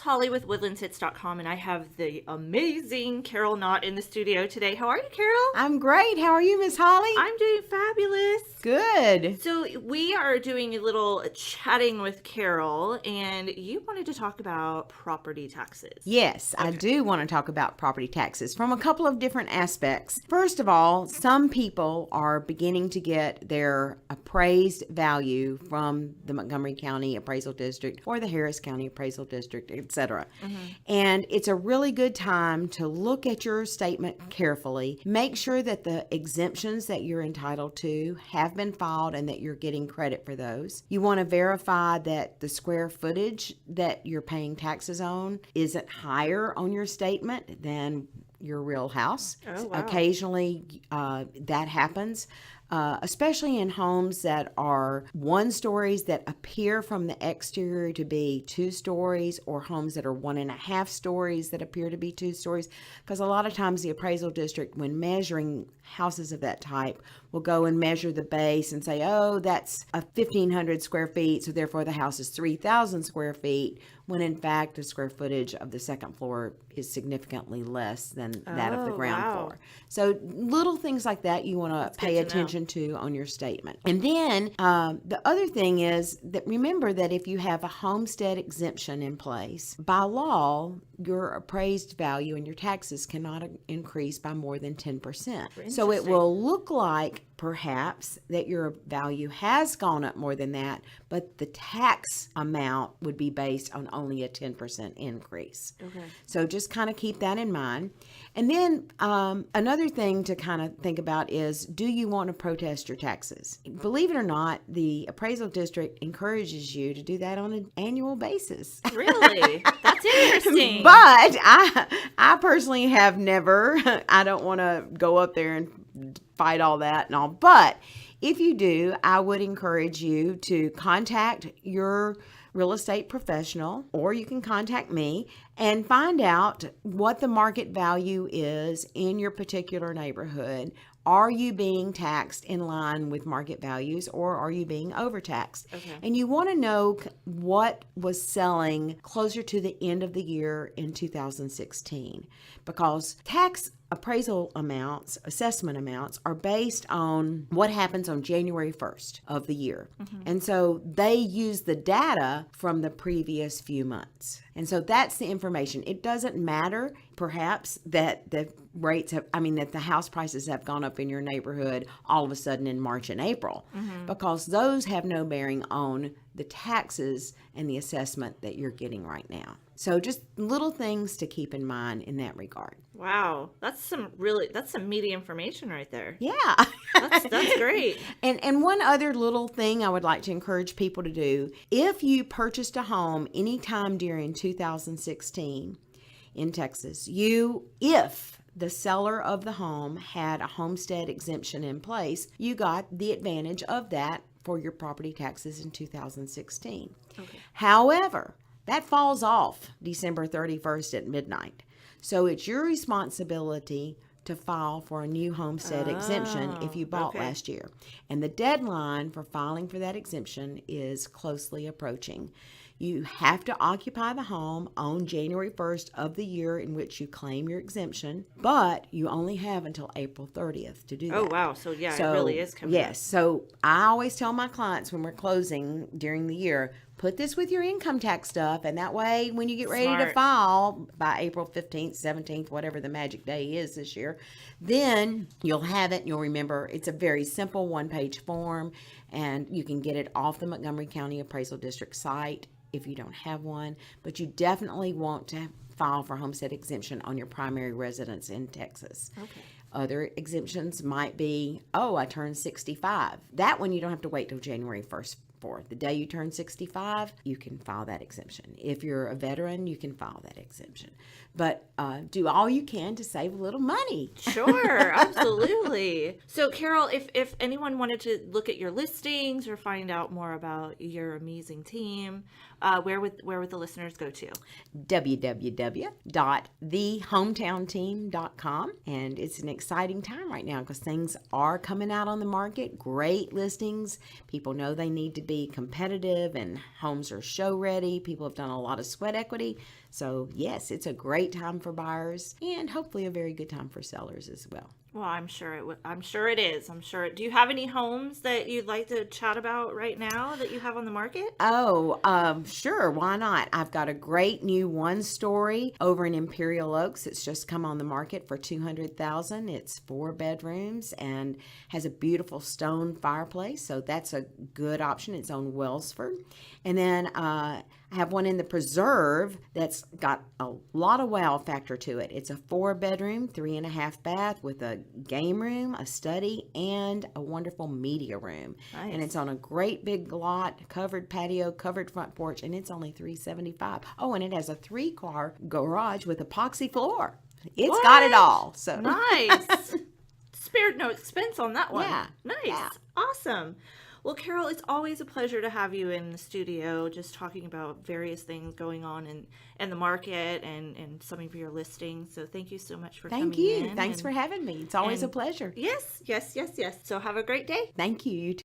Holly with woodlandshits.com, and I have the amazing Carol Knott in the studio today. How are you, Carol? I'm great. How are you, Miss Holly? I'm doing fabulous. Good. So we are doing a little chatting with Carol, and you wanted to talk about property taxes. Yes, I do want to talk about property taxes from a couple of different aspects. First of all, some people are beginning to get their appraised value from the Montgomery County Appraisal District or the Harris County Appraisal District, etc. And it's a really good time to look at your statement carefully. Make sure that the exemptions that you're entitled to have been filed and that you're getting credit for those. You want to verify that the square footage that you're paying taxes on isn't higher on your statement than your real house. Oh, wow. Occasionally that happens. Especially in homes that are 1 stories that appear from the exterior to be 2 stories, or homes that are 1.5 stories that appear to be 2 stories. Because a lot of times the appraisal district, when measuring houses of that type, will go and measure the base and say, oh, that's 1,500 square feet, so therefore the house is 3,000 square feet, when in fact the square footage of the second floor is significantly less than that of the ground floor. So little things like that you want to pay attention to on your statement. And then the other thing is that remember that if you have a homestead exemption in place, by law, your appraised value and your taxes cannot increase by more than 10%. So it will look like perhaps that your value has gone up more than that, but the tax amount would be based on only a 10% increase. Okay. So just kind of keep that in mind. And then another thing to kind of think about is, do you want to protest your taxes? Believe it or not, the appraisal district encourages you to do that on an annual basis. Really? That's interesting. But I personally have never. I don't want to go up there and fight all that and all. But if you do, I would encourage you to contact your real estate professional, or you can contact me and find out what the market value is in your particular neighborhood. Are you being taxed in line with market values, or are you being overtaxed? Okay. And you want to know what was selling closer to the end of the year in 2016, because tax appraisal amounts, assessment amounts, are based on what happens on January 1st of the year. And so they use the data from the previous few months. And so that's the information. It doesn't matter, perhaps, that the rates have, that the house prices have gone up in your neighborhood all of a sudden in March and April, because those have no bearing on the taxes and the assessment that you're getting right now. So just little things to keep in mind in that regard. Wow. That's some meaty information right there. Yeah. That's great. And one other little thing I would like to encourage people to do, if you purchased a home anytime during 2016 in Texas, if the seller of the home had a homestead exemption in place, you got the advantage of that for your property taxes in 2016. Okay. However, that falls off December 31st at midnight. So it's your responsibility to file for a new homestead exemption if you bought last year. And the deadline for filing for that exemption is closely approaching. You have to occupy the home on January 1st of the year in which you claim your exemption, but you only have until April 30th to do that. Oh, wow. So, it really is coming Yes. So I always tell my clients when we're closing during the year, put this with your income tax stuff, and that way when you get ready to file by April 15th, 17th, whatever the magic day is this year, then you'll have it and you'll remember. It's a very simple 1-page form, and you can get it off the Montgomery County Appraisal District site if you don't have one, but you definitely want to file for homestead exemption on your primary residence in Texas. Okay. Other exemptions might be, I turned 65. That one you don't have to wait till January 1st for. The day you turn 65, you can file that exemption. If you're a veteran, you can file that exemption. But do all you can to save a little money. Sure, absolutely. So, Carol, if anyone wanted to look at your listings or find out more about your amazing team, where would the listeners go to? www.thehometownteam.com. And it's an exciting time right now because things are coming out on the market. Great listings. People know they need to be be competitive, and homes are show ready. People have done a lot of sweat equity. So yes, it's a great time for buyers and hopefully a very good time for sellers as well. Well, I'm sure it would. I'm sure it is. Do you have any homes that you'd like to chat about right now that you have on the market? Oh, sure. Why not? I've got a great new one-story over in Imperial Oaks. It's just come on the market for $200,000. It's 4 bedrooms and has a beautiful stone fireplace. So that's a good option. It's on Wellsford. And then I have one in the Preserve that's got a lot of wow factor to it. It's a 4 bedroom, 3.5 bath with a game room, a study, and a wonderful media room. Nice. And it's on a great big lot, covered patio, covered front porch, and it's only $375. Oh, and it has a 3-car garage with epoxy floor. It's got it all. So Nice. Spared no expense on that one. Yeah. Nice. Yeah. Awesome. Well, Carol, it's always a pleasure to have you in the studio just talking about various things going on in the market and some of your listings. So thank you so much for coming Thank you. in. Thanks for having me. It's always a pleasure. Yes. So have a great day. Thank you. You too.